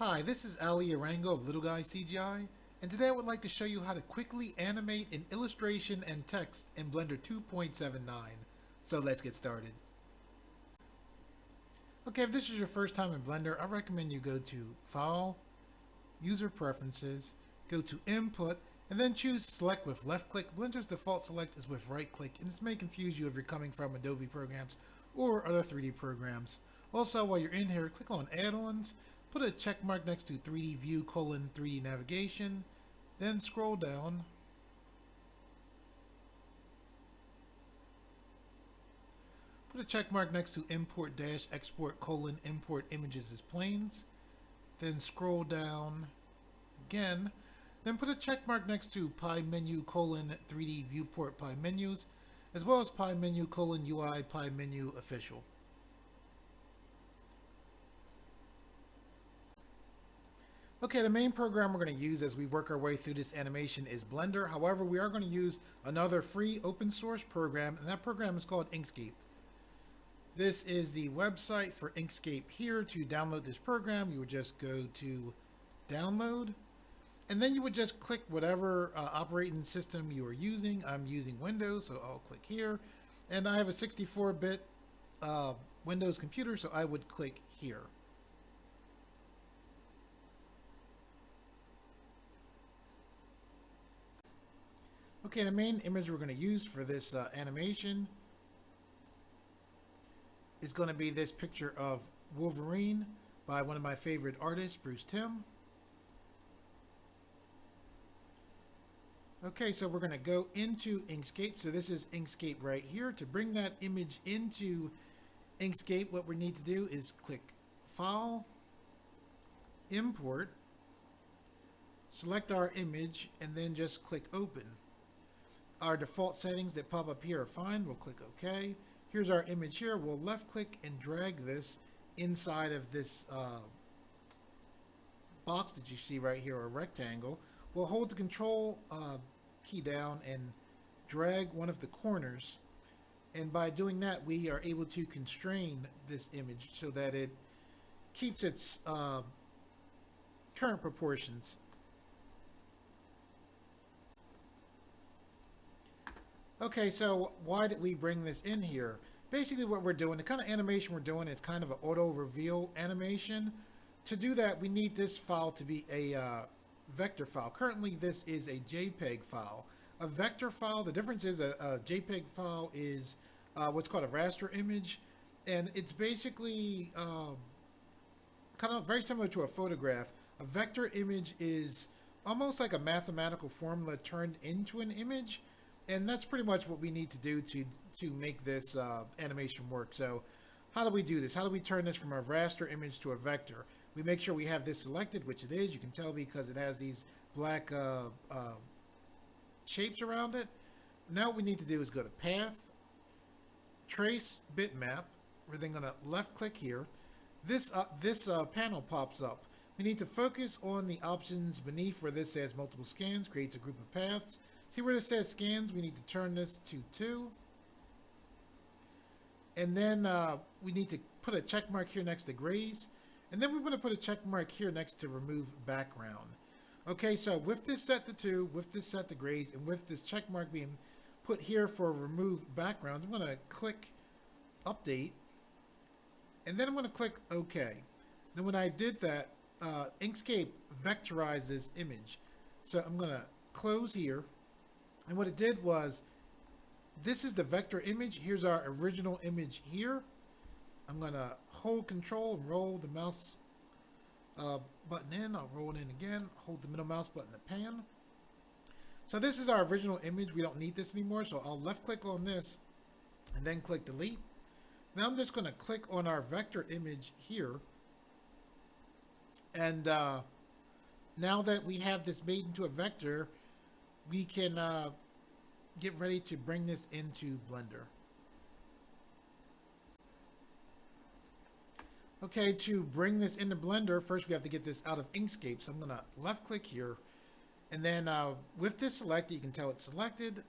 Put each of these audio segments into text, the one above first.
Hi, this is Ali Arango of Little Guy CGI, and today I would like to show you how to quickly animate an illustration and text in Blender 2.79. So let's get started. Okay, if this is your first time in Blender, I recommend you go to File, User Preferences, go to Input, and then choose Select with left click. Blender's default select is with right click, and this may confuse you if you're coming from Adobe programs or other 3D programs. Also, while you're in here, click on Add-ons, put a check mark next to 3D View: 3D Navigation, then scroll down. Put a check mark next to Import-Export: Import Images as Planes, then scroll down again. Then put a check mark next to Pie Menu: 3D Viewport Pie Menus, as well as Pie Menu: UI Pie Menu Official. Okay, the main program we're going to use as we work our way through this animation is Blender. However, we are going to use another free open source program, and that program is called Inkscape. This is the website for Inkscape here. To download this program, you would just go to Download, and then you would just click whatever operating system you are using. I'm using Windows, so I'll click here. And I have a 64-bit Windows computer, so I would click here. Okay, the main image we're going to use for this animation is going to be this picture of Wolverine by one of my favorite artists, Bruce Timm. Okay, so we're going to go into Inkscape. So this is Inkscape right here. To bring that image into Inkscape, what we need to do is click File, Import, select our image, and then just click Open. Our default settings that pop up here are fine. We'll click OK. Here's our image here. We'll left click and drag this inside of this box that you see right here, or rectangle. We'll hold the Control key down and drag one of the corners. And by doing that, we are able to constrain this image so that it keeps its current proportions. Okay, so why did we bring this in here? Basically what we're doing, the kind of animation we're doing is kind of an auto reveal animation. To do that, we need this file to be a vector file. Currently, this is a JPEG file. A vector file, the difference is a JPEG file is what's called a raster image, and it's basically kind of very similar to a photograph. A vector image is almost like a mathematical formula turned into an image. And that's pretty much what we need to do to make this animation work. So how do we do this? How do we turn this from a raster image to a vector? We make sure we have this selected, which it is. You can tell because it has these black shapes around it. Now what we need to do is go to Path, Trace Bitmap. We're then going to left click here. This panel pops up. We need to focus on the options beneath where this says multiple scans, creates a group of paths. See where it says scans, we need to turn this to 2. And then we need to put a check mark here next to grays. And then we want to put a check mark here next to remove background. Okay, so with this set to 2, with this set to grays, and with this check mark being put here for remove background, I'm going to click update. And then I'm going to click OK. Then when I did that, Inkscape vectorized this image. So I'm going to close here. And what it did was, this is the vector image. Here's our original image here. I'm going to hold Control and roll the mouse button in. I'll roll it in again. Hold the middle mouse button to pan. So this is our original image. We don't need this anymore. So I'll left click on this and then click Delete. Now I'm just going to click on our vector image here. And now that we have this made into a vector, we can get ready to bring this into Blender. Okay, to bring this into Blender, first we have to get this out of Inkscape. So I'm going to left click here. And then with this selected, you can tell it's selected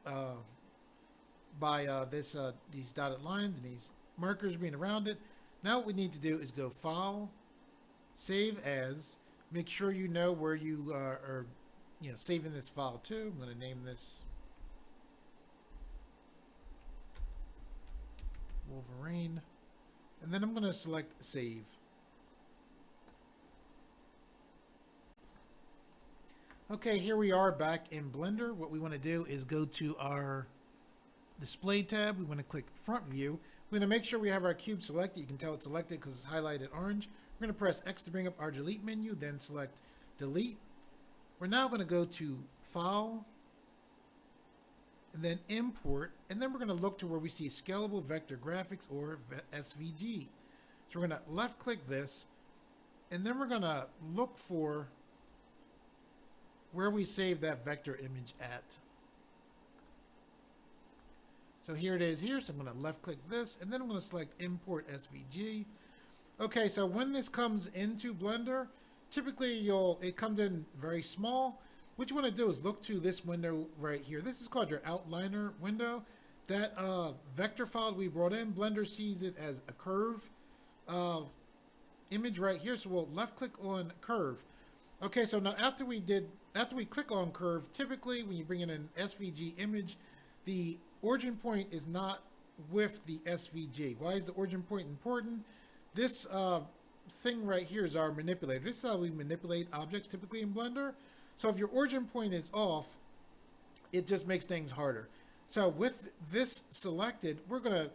by these dotted lines and these markers being around it. Now what we need to do is go File, Save As. Make sure you know where you are, saving this file to. I'm going to name this Wolverine, and then I'm going to select save. Okay, here we are back in Blender. What we want to do is go to our display tab. We want to click front view. We're going to make sure we have our cube selected. You can tell it's selected because it's highlighted orange. We're going to press X to bring up our delete menu, then select delete. We're now going to go to file and then import, and then we're going to look to where we see scalable vector graphics or SVG. So we're going to left click this, and then we're going to look for where we save that vector image at. So here it is here. So I'm going to left click this, and then I'm going to select import SVG. Okay, so when this comes into Blender, typically it comes in very small. What you want to do is look to this window right here. This is called your outliner window. That vector file we brought in, Blender sees it as a curve image right here. So we'll left click on curve. Okay, so now after we click on curve, typically when you bring in an SVG image, the origin point is not with the SVG. Why is the origin point important? This thing right here is our manipulator. This is how we manipulate objects typically in Blender. So if your origin point is off, it just makes things harder. So with this selected, we're going to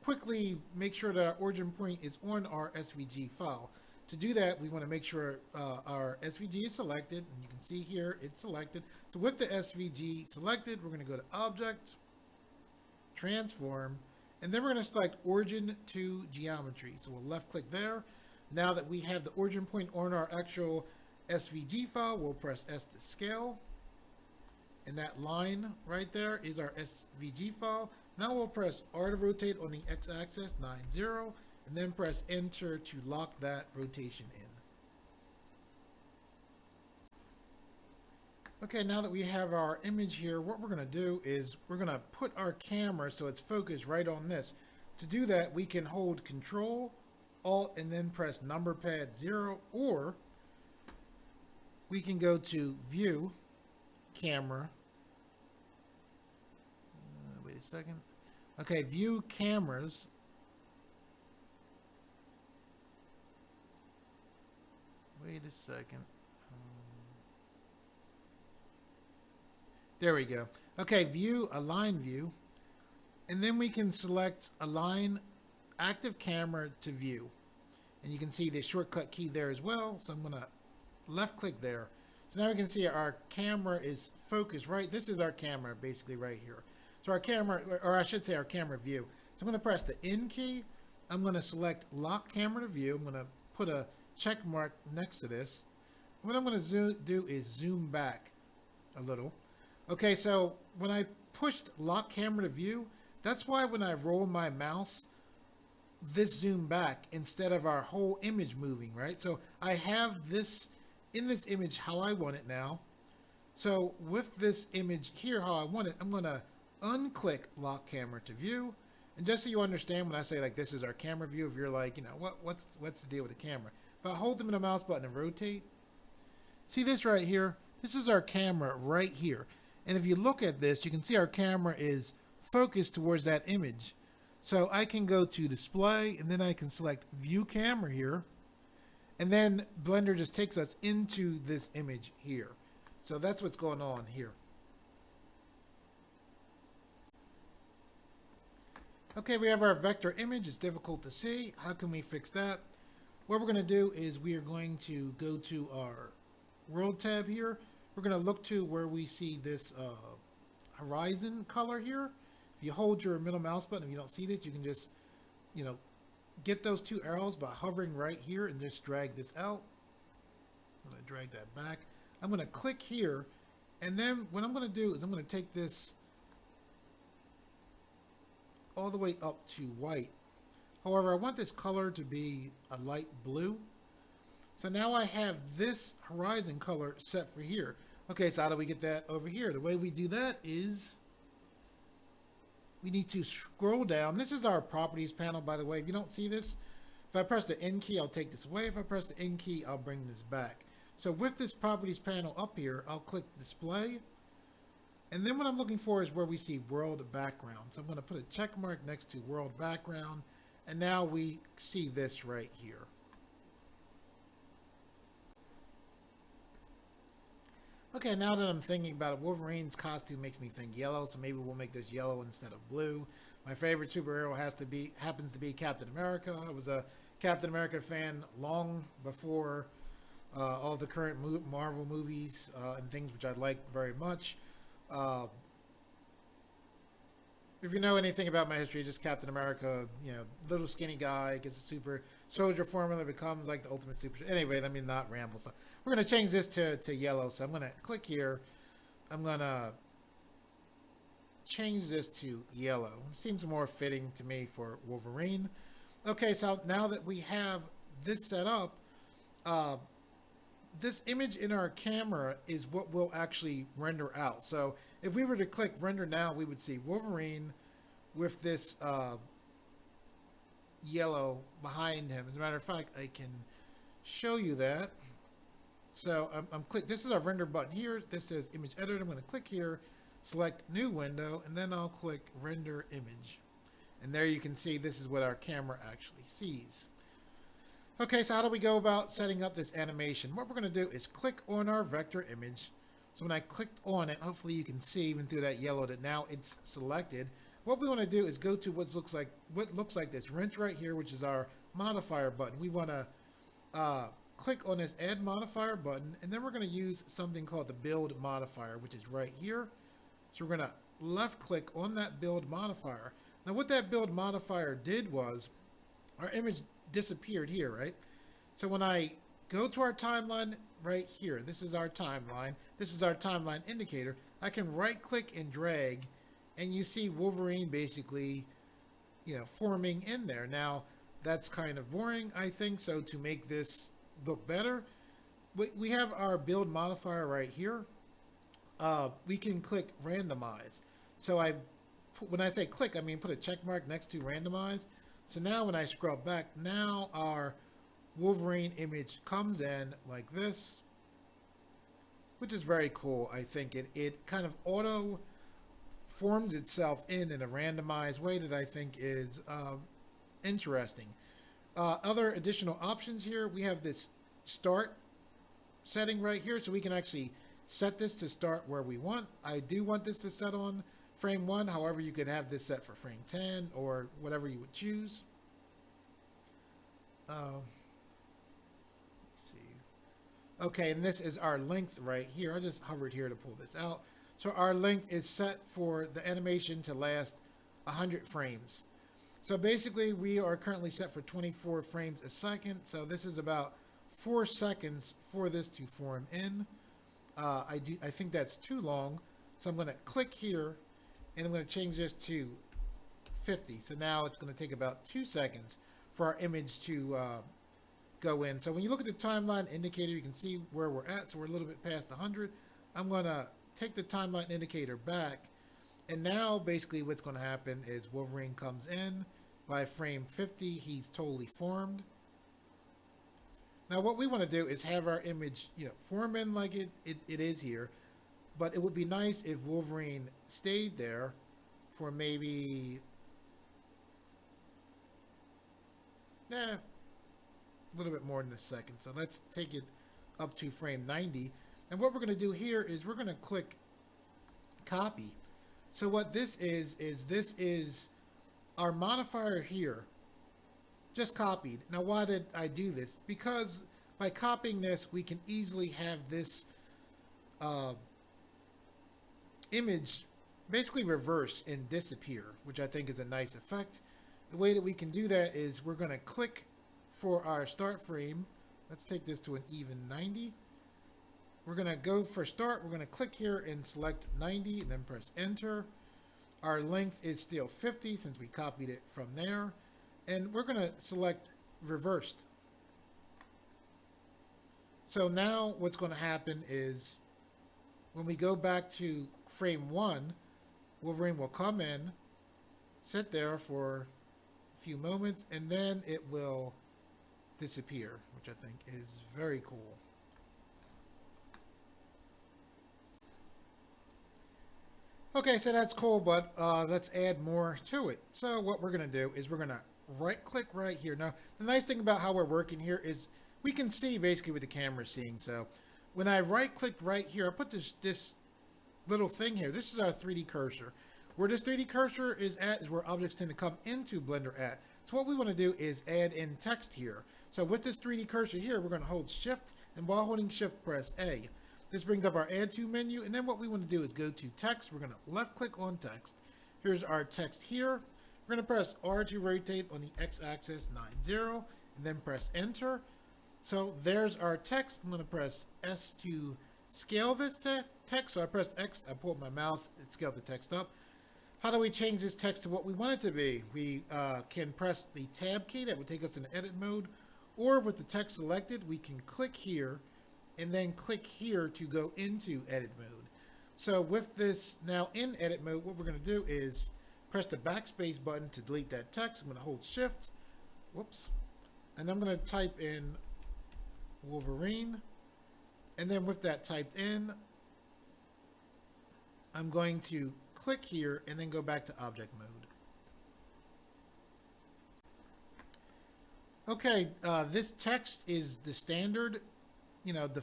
quickly make sure that our origin point is on our SVG file. To do that, we want to make sure our SVG is selected, and you can see here it's selected. So with the SVG selected, we're going to go to Object, Transform, and then we're going to select Origin to Geometry. So we'll left click there. Now that we have the origin point on our actual SVG file, we'll press S to scale. And that line right there is our SVG file. Now we'll press R to rotate on the X-axis, 90, and then press Enter to lock that rotation in. Okay, now that we have our image here, what we're going to do is we're going to put our camera so it's focused right on this. To do that, we can hold Control, Alt, and then press number pad 0, or we can go to View, Camera. Wait a second. Okay, View Cameras. Wait a second. There we go. Okay, View, Align View. And then we can select Align Active Camera to View. And you can see the shortcut key there as well. So I'm going to left click there. So now we can see our camera is focused right. This is our camera basically right here. So our camera, or I should say our camera view. So I'm going to press the N key. I'm going to select Lock Camera to View. I'm going to put a check mark next to this. What I'm going to do is zoom back a little. Okay, so when I pushed Lock Camera to View, that's why when I roll my mouse, this zoom back instead of our whole image moving, right? So I have this in this image how I want it now. So with this image here how I want it, I'm going to unclick Lock Camera to View. And just so you understand, when I say like this is our camera view, if you're like, what's the deal with the camera? If I hold them in the mouse button and rotate, see this right here? This is our camera right here. And if you look at this, you can see our camera is focused towards that image. So I can go to Display, and then I can select View Camera here. And then Blender just takes us into this image here. So that's what's going on here. Okay, we have our vector image. It's difficult to see. How can we fix that? What we're going to do is we are going to go to our World tab here. We're going to look to where we see this horizon color here. If you hold your middle mouse button, if you don't see this, you can just, get those two arrows by hovering right here and just drag this out. I'm going to drag that back. I'm going to click here, and then what I'm going to do is I'm going to take this all the way up to white. However, I want this color to be a light blue. So now I have this horizon color set for here. Okay, so how do we get that over here? The way we do that is we need to scroll down. This is our properties panel, by the way. If you don't see this, if I press the N key, I'll take this away. If I press the N key, I'll bring this back. So with this properties panel up here, I'll click display. And then what I'm looking for is where we see world background. So I'm going to put a check mark next to world background. And now we see this right here. Okay, now that I'm thinking about it, Wolverine's costume makes me think yellow, so maybe we'll make this yellow instead of blue. My favorite superhero happens to be Captain America. I was a Captain America fan long before all the current Marvel movies and things, which I like very much. If you know anything about my history, just Captain America, you know, little skinny guy, gets a super soldier formula, becomes like the ultimate super. Anyway, let me not ramble. So we're going to change this to yellow. So I'm going to click here. I'm going to change this to yellow. Seems more fitting to me for Wolverine. Okay, so now that we have this set up, this image in our camera is what will actually render out. So if we were to click render now, we would see Wolverine with this yellow behind him. As a matter of fact, I can show you that. So I'm click. This is our render button here. This says image editor. I'm going to click here, select new window, and then I'll click render image. And there you can see this is what our camera actually sees. Okay, so how do we go about setting up this animation? What we're going to do is click on our vector image. So when I clicked on it, hopefully you can see even through that yellow that now it's selected. What we want to do is go to what looks like this wrench right here, which is our modifier button. We want to click on this add modifier button, and then we're going to use something called the build modifier, which is right here. So we're going to left click on that build modifier. Now what that build modifier did was our image disappeared here, right? So when I go to our timeline right here, this is our timeline. This is our timeline indicator. I can right click and drag, and you see Wolverine basically, you know, forming in there. Now that's kind of boring, I think. So to make this look better, we have our build modifier right here. We can click randomize. So when I say click, I mean put a check mark next to randomize. So now when I scroll back, now our Wolverine image comes in like this, which is very cool. I think it kind of auto forms itself in a randomized way that I think is interesting. Other additional options here, we have this start setting right here, so we can actually set this to start where we want. I do want this to set on frame 1. However, you could have this set for frame 10 or whatever you would choose. Let's see. Okay, and this is our length right here. I just hovered here to pull this out. So our length is set for the animation to last 100 frames. So basically, we are currently set for 24 frames a second. So this is about 4 seconds for this to form in. I think that's too long. So I'm going to click here, and I'm going to change this to 50. So now it's going to take about 2 seconds for our image to go in. So when you look at the timeline indicator, you can see where we're at. So we're a little bit past 100. I'm going to take the timeline indicator back. And now basically what's going to happen is Wolverine comes in. By frame 50, he's totally formed. Now what we want to do is have our image, you know, form in like it is here. But it would be nice if Wolverine stayed there for maybe a little bit more than a second. So let's take it up to frame 90. And what we're going to do here is we're going to click copy. So what this is this is our modifier here, just copied. Now why did I do this? Because by copying this, we can easily have this image basically reverse and disappear, which I think is a nice effect. The way that we can do that is we're going to click for our start frame. Let's take this to an even 90. We're going to go for start. We're going to click here and select 90 and then press enter. Our length is still 50 since we copied it from there. And we're going to select reversed. So now what's going to happen is when we go back to frame 1, Wolverine will come in, sit there for a few moments, and then it will disappear, which I think is very cool. Okay, so that's cool, but let's add more to it. So what we're going to do is we're going to right click right here. Now, the nice thing about how we're working here is we can see basically what the camera's seeing. So when I right click right here, I put this little thing here. This is our 3D cursor. Where this 3D cursor is at is where objects tend to come into Blender at. So what we want to do is add in text here. So with this 3D cursor here, we're going to hold Shift, and while holding Shift, press A. This brings up our Add To menu, and then what we want to do is go to Text. We're going to left click on Text. Here's our text here. We're going to press R to rotate on the X-axis 90, and then press Enter. So there's our text. I'm going to press S to scale this text. So I pressed X, I pulled my mouse, it scaled the text up. How do we change this text to what we want it to be? We can press the Tab key. That would take us into edit mode. Or with the text selected, we can click here and then click here to go into edit mode. So with this now in edit mode, what we're going to do is press the backspace button to delete that text. I'm going to hold Shift, whoops, and I'm going to type in Wolverine. And then with that typed in, I'm going to click here and then go back to object mode. Okay, this text is the standard, the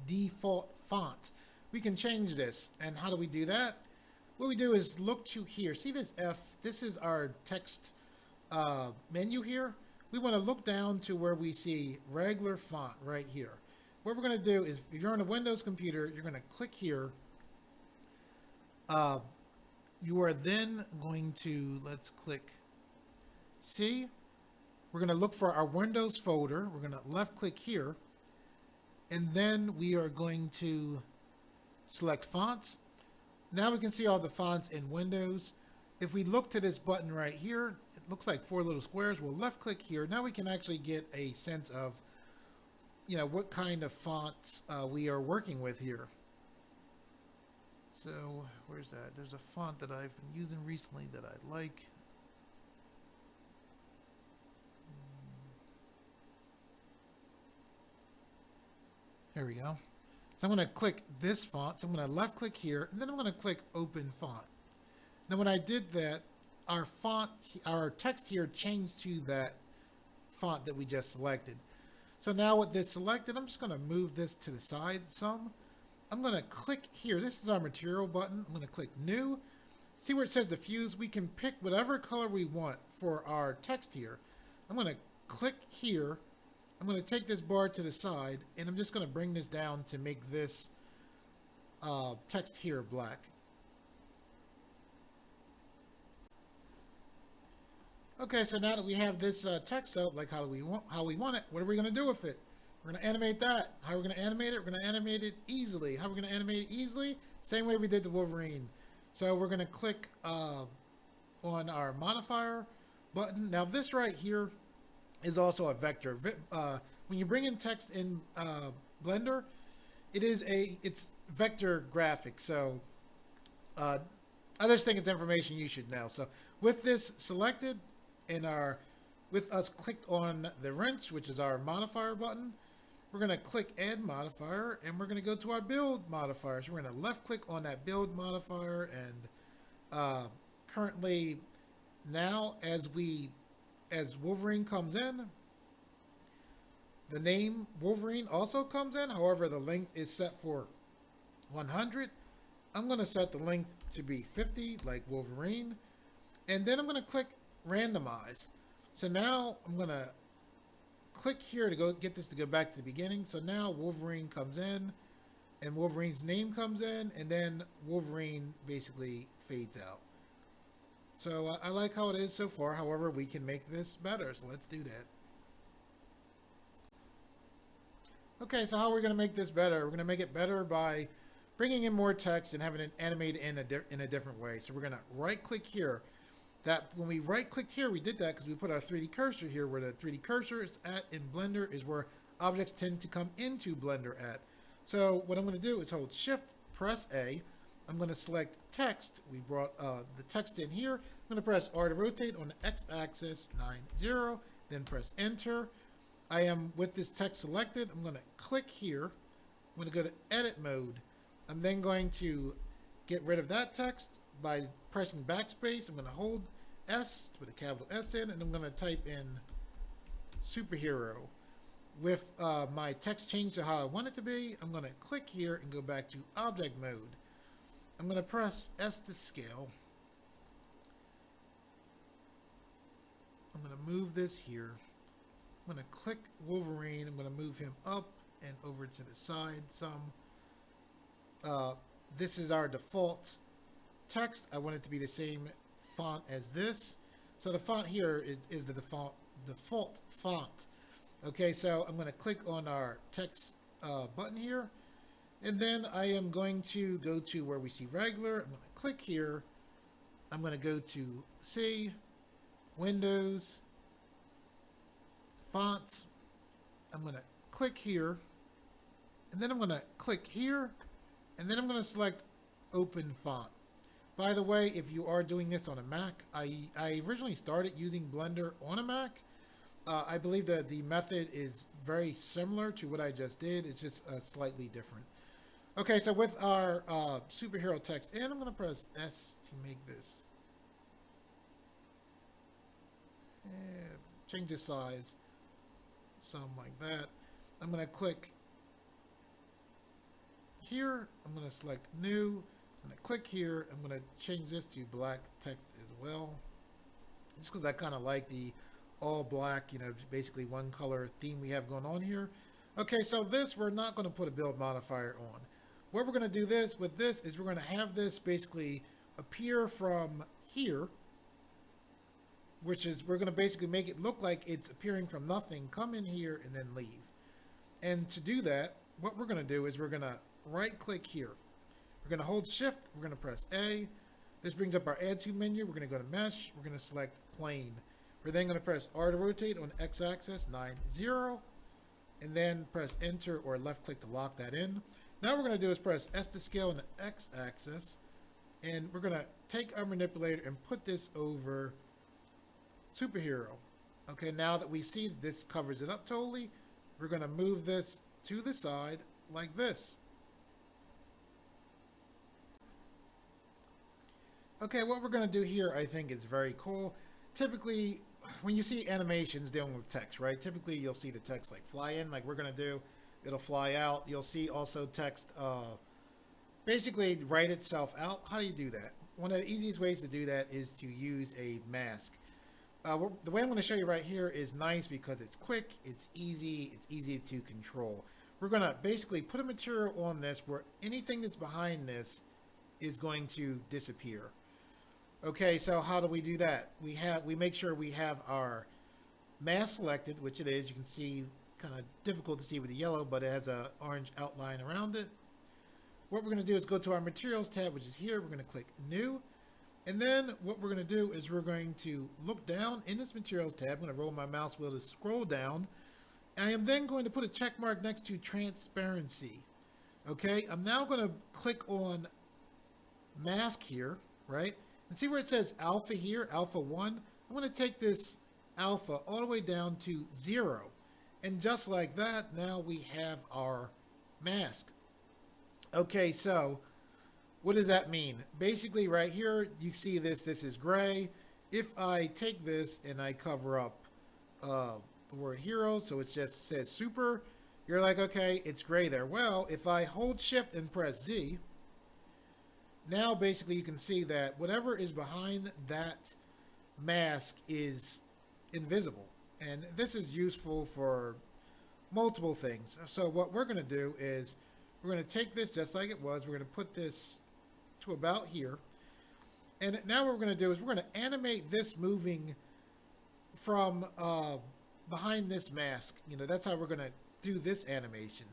default font. We can change this. And how do we do that? What we do is look to here. See this F? This is our text menu here. We want to look down to where we see regular font right here. What we're going to do is, if you're on a Windows computer, you're going to click here. You are then going to, let's click C. We're going to look for our Windows folder. We're going to left click here. And then we are going to select fonts. Now we can see all the fonts in Windows. If we look to this button right here, it looks like 4 little squares. We'll left click here. Now we can actually get a sense of, what kind of fonts we are working with here. So where's that? There's a font that I've been using recently that I like. There we go. So I'm going to click this font. So I'm going to left click here, and then I'm going to click Open Font. Now when I did that, our text here changed to that font that we just selected. So now with this selected, I'm just going to move this to the side some. I'm going to click here. This is our material button. I'm going to click New. See where it says diffuse? We can pick whatever color we want for our text here. I'm going to click here. I'm going to take this bar to the side, and I'm just going to bring this down to make this text here black. Okay, so now that we have this text set up like how we want it, what are we going to do with it? We're going to animate that. How are we going to animate it? We're going to animate it easily. How are we going to animate it easily? Same way we did the Wolverine. So we're going to click on our Modifier button. Now this right here is also a vector. When you bring in text in Blender, it's vector graphics. So I just think it's information you should know. So with this selected and with us clicked on the wrench, which is our modifier button, we're going to click Add Modifier, and we're going to go to our Build Modifier. So we're going to left click on that Build Modifier, and currently now as Wolverine comes in, the name Wolverine also comes in. However, the length is set for 100. I'm going to set the length to be 50 like Wolverine, and then I'm going to click Randomize. So now I'm going to click here to get this to go back to the beginning. So now Wolverine comes in, and Wolverine's name comes in, and then Wolverine basically fades out. So I like how it is so far. However, we can make this better. So let's do that. Okay, so how are we going to make this better? We're going to make it better by bringing in more text and having it animated in a different way. So we're going to right click here. When we right clicked here, we did that because we put our 3D cursor here. Where the 3D cursor is at in Blender is where objects tend to come into Blender at. So what I'm going to do is hold Shift, press A. I'm going to select text. We brought the text in here. I'm going to press R to rotate on the X-axis 90, then press Enter. I am with this text selected. I'm going to click here. I'm going to go to Edit Mode. I'm then going to get rid of that text by pressing backspace. I'm going to hold S to put a capital S in, and I'm going to type in superhero. With my text changed to how I want it to be, I'm going to click here and go back to object mode. I'm going to press S to scale. I'm going to move this here. I'm going to click Wolverine. I'm going to move him up and over to the side some. This is our default text. I want it to be the same font as this. So the font here is the default font. Okay, so I'm going to click on our text button here. And then I am going to go to where we see regular. I'm going to click here. I'm going to go to C, Windows, Fonts. I'm going to click here. And then I'm going to click here. And then I'm going to select Open Font. By the way, if you are doing this on a Mac, I originally started using Blender on a Mac. I believe that the method is very similar to what I just did. It's just slightly different. Okay, so with our superhero text in, I'm going to press S to make this. And change the size. Something like that. I'm going to click here. I'm going to select new. I'm going to click here. I'm going to change this to black text as well. Just because I kind of like the all black, you know, basically one color theme we have going on here. Okay, so this, we're not going to put a build modifier on. What we're going to do with this is we're going to have this basically appear from here, which is, we're going to basically make it look like it's appearing from nothing, come in here, and then leave. And to do that, what we're going to do is we're going to right click here. We're going to hold shift, we're going to press A. This brings up our add to menu. We're going to go to mesh, we're going to select plane. We're then going to press R to rotate on x-axis 90, and then press enter or left click to lock that in. Now what we're going to do is press S to scale on the x-axis, and we're going to take our manipulator and put this over superhero. Okay, now that we see this covers it up totally, we're going to move this to the side like this. Okay, what we're going to do here I think is very cool. Typically, when you see animations dealing with text, right? Typically, you'll see the text like fly in, like we're going to do. It'll fly out. You'll see also text basically write itself out. How do you do that? One of the easiest ways to do that is to use a mask. The way I'm going to show you right here is nice because it's quick, it's easy to control. We're going to basically put a material on this where anything that's behind this is going to disappear. Okay, so how do we do that? We make sure we have our mask selected, which it is. You can see, kind of difficult to see with the yellow, but it has an orange outline around it. What we're going to do is go to our materials tab, which is here. We're going to click new. And then what we're going to do is we're going to look down in this materials tab. I'm going to roll my mouse wheel to scroll down. I am then going to put a check mark next to transparency. Okay, I'm now going to click on mask here, right? And see where it says alpha here, alpha 1? I'm going to take this alpha all the way down to 0. And just like that, now we have our mask. Okay, so what does that mean? Basically right here, you see this is gray. If I take this and I cover up the word hero, so it just says super, you're like, okay, it's gray there. Well, if I hold shift and press Z, now basically you can see that whatever is behind that mask is invisible. And this is useful for multiple things. So what we're going to do is we're going to take this just like it was. We're going to put this to about here. And now what we're going to do is we're going to animate this moving from behind this mask. You know, that's how we're going to do this animation.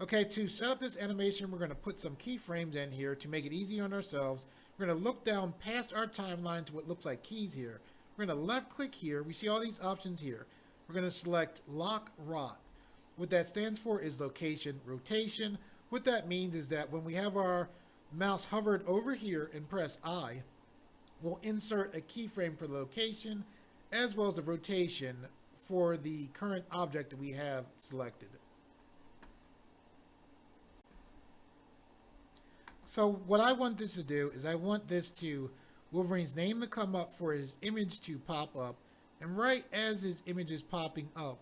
Okay, to set up this animation, we're going to put some keyframes in here to make it easy on ourselves. We're going to look down past our timeline to what looks like keys here. We're going to left click here. We see all these options here. We're going to select lock rot. What that stands for is location rotation. What that means is that when we have our mouse hovered over here and press I, we'll insert a keyframe for the location as well as the rotation for the current object that we have selected. So what I want this to do is I want this to, Wolverine's name to come up for his image to pop up. And right as his image is popping up,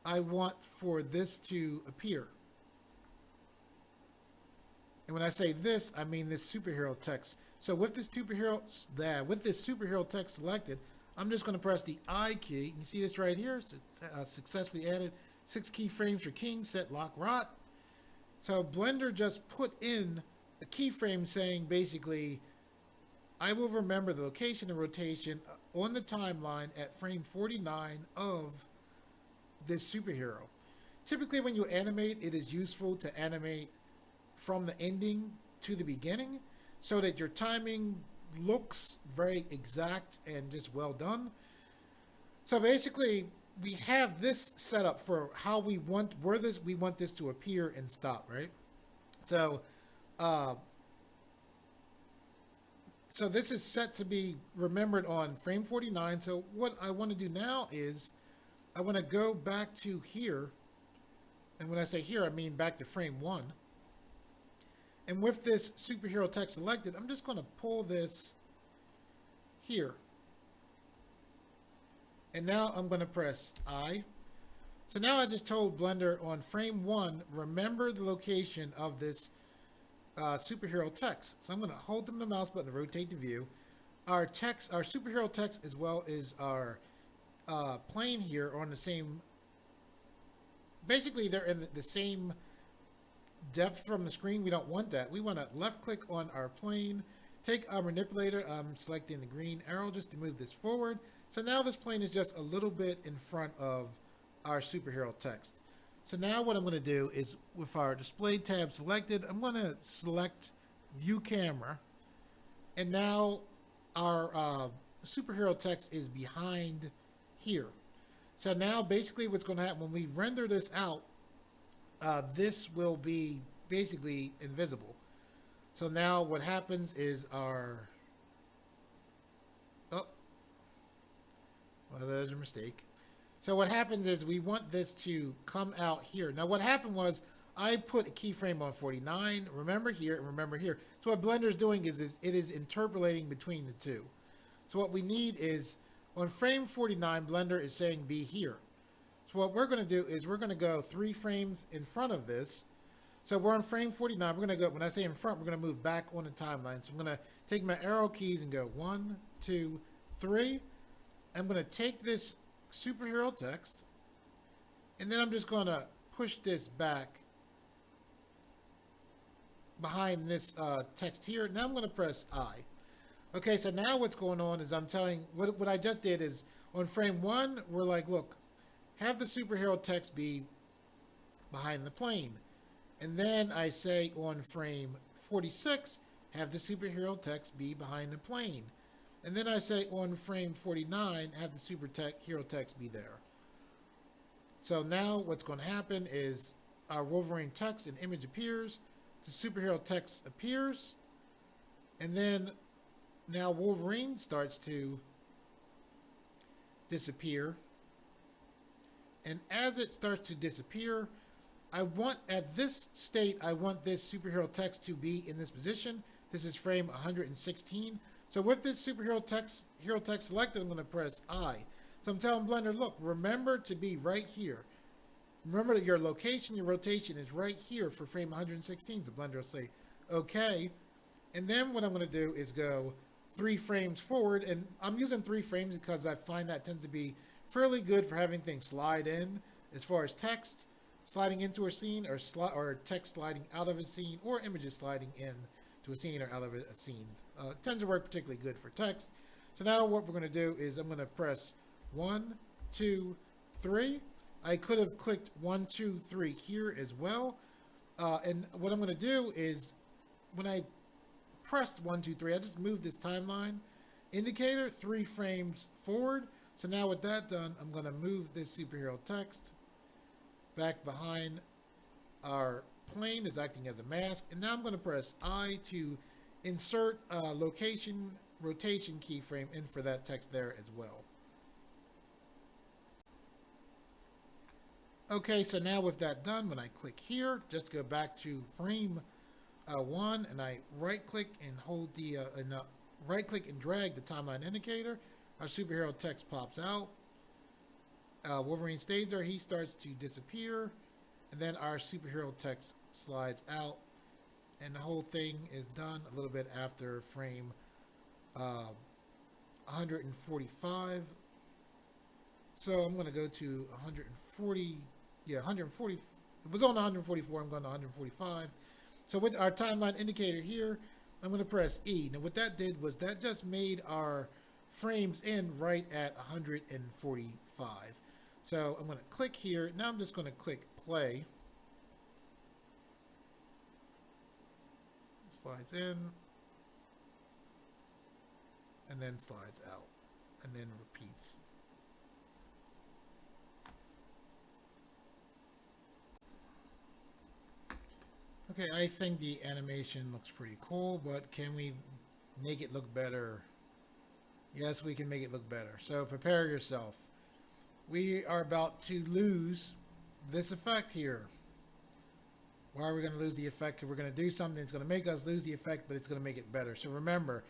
I want for this to appear. And when I say this, I mean this superhero text. So with this superhero text selected, I'm just going to press the I key. You see this right here? Successfully added 6 keyframes for King, set, lock, rot. So Blender just put in a keyframe saying basically, I will remember the location and rotation on the timeline at frame 49 of this superhero. Typically when you animate, it is useful to animate from the ending to the beginning so that your timing looks very exact and just well done. So basically we have this set up for how we want, we want this to appear and stop, right? So so this is set to be remembered on frame 49. So what I want to do now is I want to go back to here. And when I say here, I mean back to frame 1. And with this superhero text selected, I'm just going to pull this here. And now I'm going to press I. So now I just told Blender on frame 1, remember the location of this superhero text. So I'm going to hold them the mouse button to rotate the view. Our text, our superhero text, as well as our plane here are on the same, basically they're in the same depth from the screen. We don't want that. We want to left click on our plane, take our manipulator. I'm selecting the green arrow just to move this forward. So now this plane is just a little bit in front of our superhero text. So now what I'm going to do is with our display tab selected, I'm going to select view camera. And now our superhero text is behind here. So now basically what's going to happen when we render this out, this will be basically invisible. So now what happens is our, well, there's a mistake. So what happens is we want this to come out here. Now what happened was I put a keyframe on 49, remember here and remember here. So what Blender is doing is it is interpolating between the two. So what we need is on frame 49, Blender is saying be here. So what we're going to do is we're going to go 3 frames in front of this. So we're on frame 49. We're going to go, when I say in front, we're going to move back on the timeline. So I'm going to take my arrow keys and go 1, 2, 3. I'm going to take this superhero text and then I'm just going to push this back behind this text here. Now I'm going to press I. Okay, so now what's going on is I'm telling, what I just did is on frame 1, we're like, look, have the superhero text be behind the plane. And then I say on frame 46, have the superhero text be behind the plane. And then I say on frame 49, have the superhero text be there. So now what's going to happen is our Wolverine text and image appears, the superhero text appears, and then now Wolverine starts to disappear. And as it starts to disappear, I want, at this state, I want this superhero text to be in this position. This is frame 116. So with this superhero text, hero text selected, I'm going to press I. So I'm telling Blender, look, remember to be right here. Remember that your location, your rotation is right here for frame 116. So Blender will say, okay. And then what I'm going to do is go 3 frames forward. And I'm using 3 frames because I find that tends to be fairly good for having things slide in as far as text sliding into a scene or text sliding out of a scene or images sliding in to a scene or out of a scene. Tends to work particularly good for text. So now what we're going to do is I'm going to press 1, 2, 3. I could have clicked 1, 2, 3 here as well. And what I'm going to do is when I pressed 1, 2, 3, I just moved this timeline indicator 3 frames forward. So now with that done, I'm going to move this superhero text back behind our plane is acting as a mask. And now I'm going to press I to insert a location rotation keyframe in for that text there as well. Okay, so now with that done, when I click here, just go back to frame 1, and I right click and hold the right click and drag the timeline indicator, our superhero text pops out. Wolverine stays there, he starts to disappear, and then our superhero text slides out, and the whole thing is done a little bit after frame 145. So I'm going to go to 140, yeah, 140. It was on 144, I'm going to 145. So with our timeline indicator here, I'm going to press E. Now what that did was that just made our frames in right at 145. So I'm going to click here. Now I'm just going to click play. Slides in, and then slides out, and then repeats. Okay, I think the animation looks pretty cool, but can we make it look better? Yes, we can make it look better. So prepare yourself. We are about to lose this effect here. Why are we going to lose the effect? We're going to do something that's going to make us lose the effect, but it's going to make it better. So remember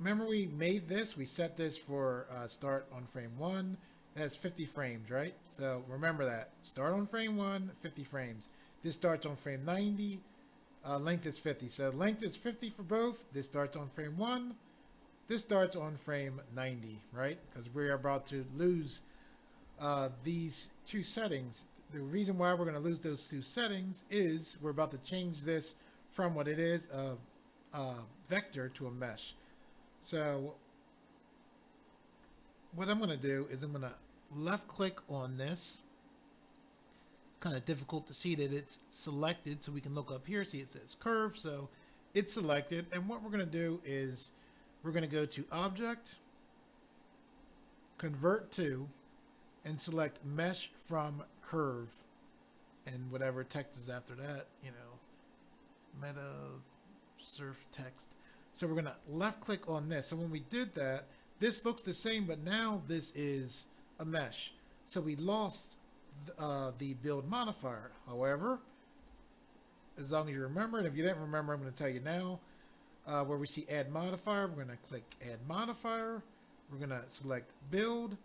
we made this, we set this for start on frame 1. That's 50 frames, right? So remember that. Start on frame 1, 50 frames. This starts on frame 90. Length is 50. So length is 50 for both. This starts on frame 1. This starts on frame 90, right? Because we're about to lose these two settings. The reason why we're going to lose those two settings is we're about to change this from what it is, a vector, to a mesh. So what I'm going to do is I'm going to left click on this. Kind of difficult to see that it's selected, so we can look up here, see it says curve, so it's selected. And what we're going to do is we're going to go to object, convert to, and select mesh from curve, and whatever text is after that, you know, meta surf text. So we're going to left click on this. So when we did that, this looks the same, but now this is a mesh. So we lost the build modifier. However, as long as you remember, and if you didn't remember, I'm going to tell you now, where we see add modifier, we're going to click add modifier. We're going to select build.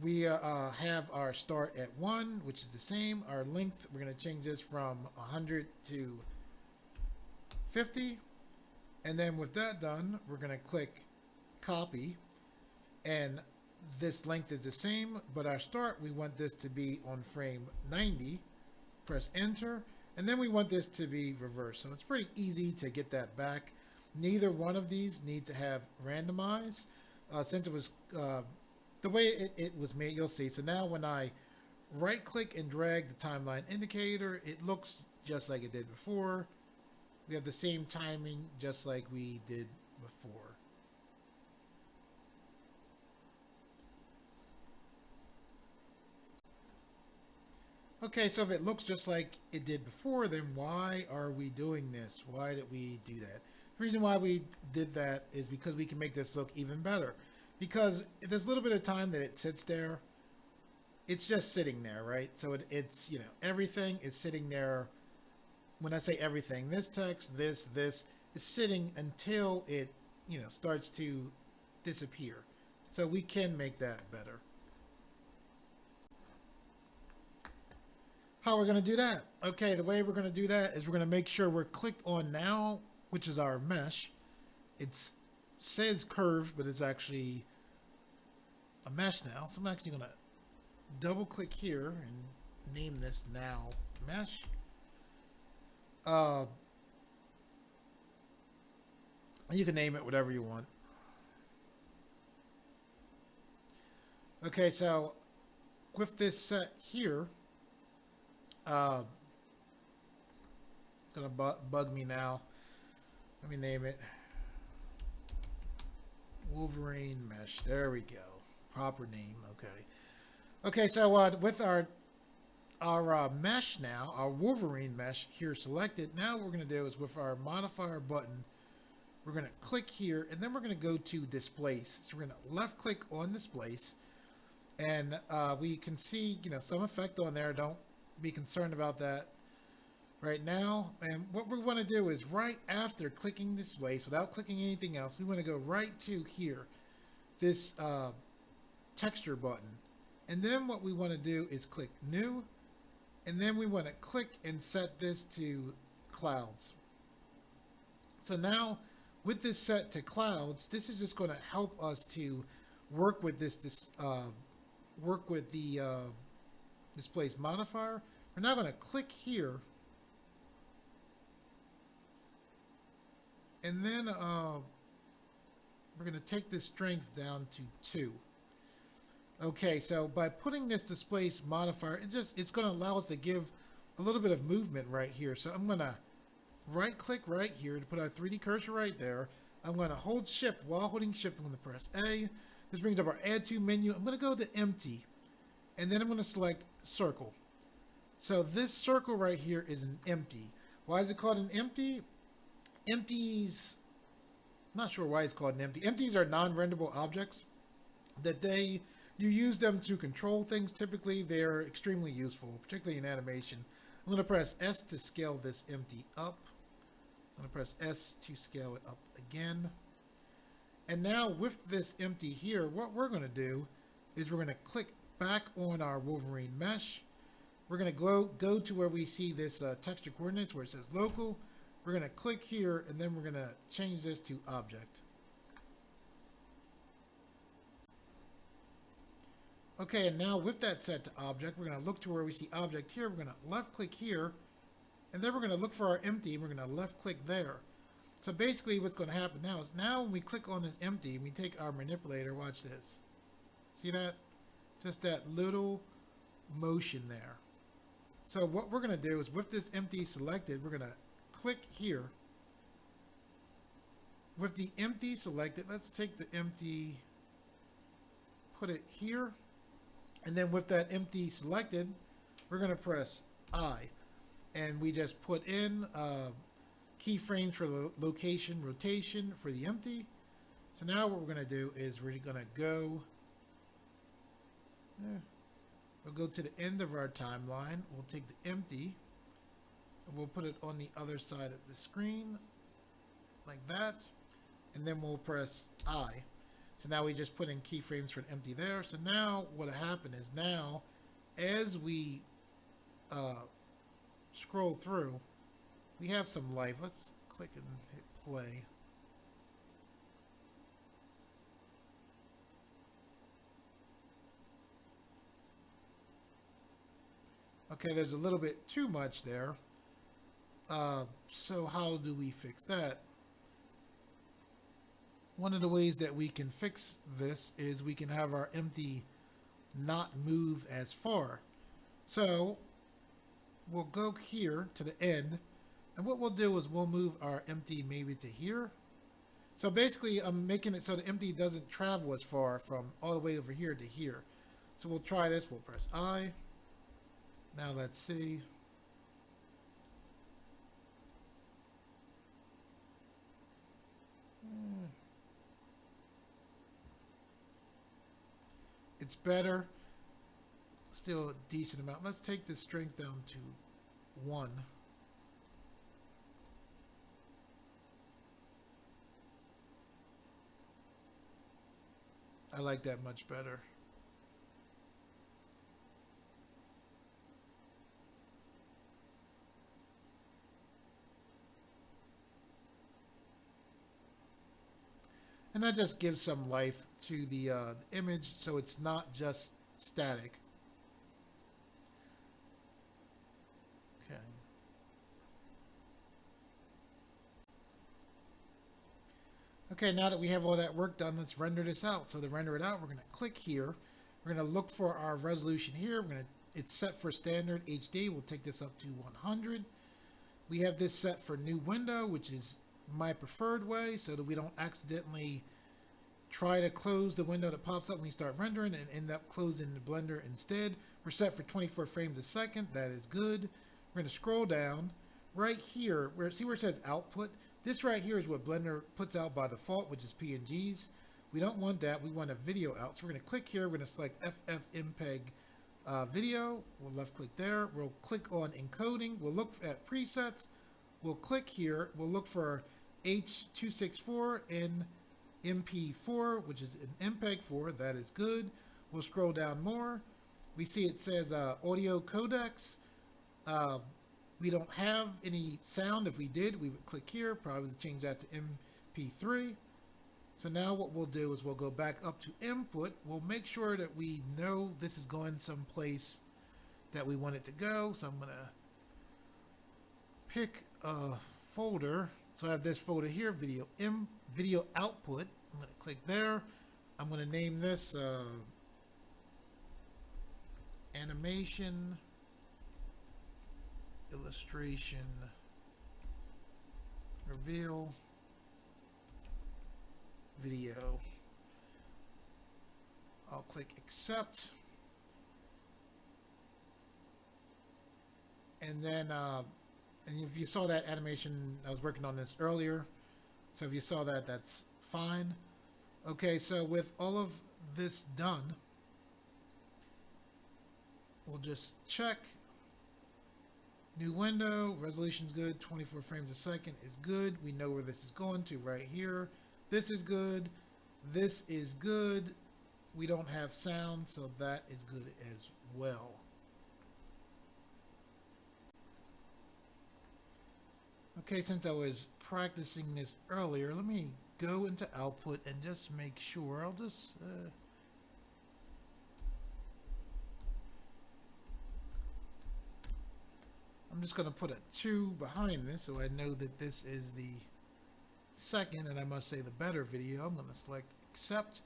We have our start at 1, which is the same. Our length, we're going to change this from 100 to 50. And then with that done, we're going to click copy, and this length is the same, but our start, we want this to be on frame 90. Press enter, and then we want this to be reversed. So it's pretty easy to get that back. Neither one of these need to have randomize, since it was the way it was made. You'll see. So now when I right click and drag the timeline indicator, it looks just like it did before. We have the same timing just like we did before. Okay, so if it looks just like it did before, then why are we doing this? Why did we do that? The reason why we did that is because we can make this look even better. Because there's a little bit of time that it sits there. It's just sitting there, right? So it's, you know, everything is sitting there. When I say everything, this text, this is sitting until it, you know, starts to disappear. So we can make that better. How we're going to do that? Okay, the way we're going to do that is we're going to make sure we're clicked on now, which is our mesh. It says curve, but it's actually a mesh now. So I'm actually going to double click here and name this now mesh. You can name it whatever you want. Okay, so with this set here, it's gonna bug me now. Let me name it Wolverine Mesh. There we go. Proper name. Okay. Okay, so with our mesh now, our Wolverine mesh here selected, now what we're going to do is with our modifier button, we're going to click here, and then we're going to go to Displace. So we're going to left click on Displace, and we can see, you know, some effect on there. Don't be concerned about that. right now. And what we want to do is right after clicking Displace, without clicking anything else, we want to go right to here, this texture button. And then what we want to do is click New, and then we want to click and set this to Clouds. So now with this set to Clouds, this is just going to help us to work with work with the Displace modifier. We're now going to click here, and then we're going to take the strength down to 2. Okay, so by putting this Displace modifier, it's going to allow us to give a little bit of movement right here. So I'm going to right click right here to put our 3D cursor right there. I'm going to hold Shift. While holding Shift, I'm going to press A. This brings up our Add To menu. I'm going to go to Empty, and then I'm going to select Circle. So this circle right here is an empty. Why is it called an empty? Empties, I'm not sure why it's called an empty. Empties are non-renderable objects that you use them to control things. Typically, they're extremely useful, particularly in animation. I'm going to press S to scale this empty up. I'm going to press S to scale it up again. And now with this empty here, what we're going to do is we're going to click back on our Wolverine mesh. We're going to go to where we see this texture coordinates where it says local. We're going to click here, and then we're going to change this to object. Okay, and now with that set to object, we're going to look to where we see object here. We're going to left click here, and then we're going to look for our empty, and we're going to left click there. So basically what's going to happen now is now when we click on this empty, and we take our manipulator, watch this. See that? Just that little motion there. So what we're going to do is with this empty selected, we're going to click here. With the empty selected, let's take the empty, put it here. And then with that empty selected, we're going to press I. And we just put in keyframes for the location rotation for the empty. So now what we're going to do is we're going to go, we'll go to the end of our timeline. We'll take the empty, and we'll put it on the other side of the screen, like that. And then we'll press I. So now we just put in keyframes for an empty there. So now what happened is now, as we scroll through, we have some life. Let's click and hit play. Okay, there's a little bit too much there. So how do we fix that? One of the ways that we can fix this is we can have our empty not move as far. So we'll go here to the end, and what we'll do is we'll move our empty maybe to here. So basically I'm making it so the empty doesn't travel as far from all the way over here to here. So we'll try this. We'll press I. Now let's see. It's better. Still a decent amount. Let's take the strength down to 1. I like that much better. And that just gives some life to the image, so it's not just static. Okay. Okay, now that we have all that work done, let's render this out. So to render it out, we're going to click here. We're going to look for our resolution here. It's set for standard HD. We'll take this up to 100. We have this set for new window, which is my preferred way, so that we don't accidentally try to close the window that pops up when you start rendering and end up closing the Blender instead. We're set for 24 frames a second. That is good. We're going to scroll down right here see where it says output. This right here is what Blender puts out by default, which is PNGs. We don't want that. We want a video out. So we're going to click here. We're going to select FFmpeg video. We'll left click there. We'll click on encoding. We'll look at presets. We'll click here. We'll look for H.264 in MP4, which is an MPEG-4. That is good. We'll scroll down more. We see it says audio codecs. We don't have any sound. If we did, we would click here, probably change that to MP3. So now what we'll do is we'll go back up to input. We'll make sure that we know this is going someplace that we want it to go. So I'm going to pick a folder. So I have this folder here, video output. I'm going to click there. I'm going to name this animation illustration reveal video. I'll click accept, and then and if you saw that animation, I was working on this earlier, so if you saw that, that's fine. Okay, so with all of this done, we'll just check. New window, resolution's good, 24 frames a second is good. We know where this is going to right here. This is good. This is good. We don't have sound, so that is good as well. Okay, since I was practicing this earlier, let me go into output and just make sure. I'll just I'm just going to put a 2 behind this so I know that this is the second, and I must say the better video. I'm going to select accept.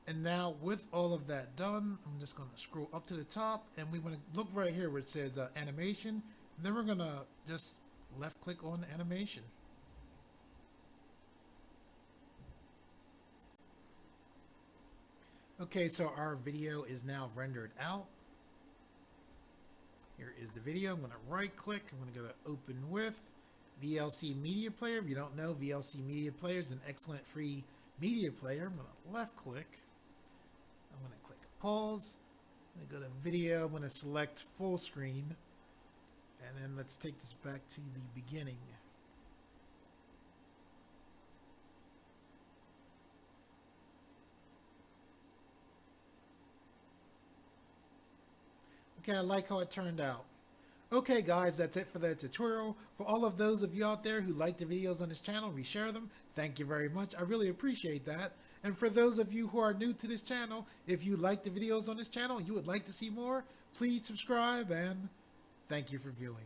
And now with all of that done, I'm just going to scroll up to the top, and we want to look right here where it says animation. And then we're going to just left click on animation. Okay, so our video is now rendered out. Here is the video. I'm going to right click. I'm going to go to open with VLC Media Player. If you don't know, VLC Media Player is an excellent free media player. I'm going to left click. I'm going to click pause. I'm going to go to video. I'm going to select full screen. And then let's take this back to the beginning. Okay, I like how it turned out. Okay guys, that's it for the tutorial. For all of those of you out there who like the videos on this channel, reshare them. Thank you very much. I really appreciate that. And for those of you who are new to this channel, if you like the videos on this channel and you would like to see more, please subscribe, and thank you for viewing.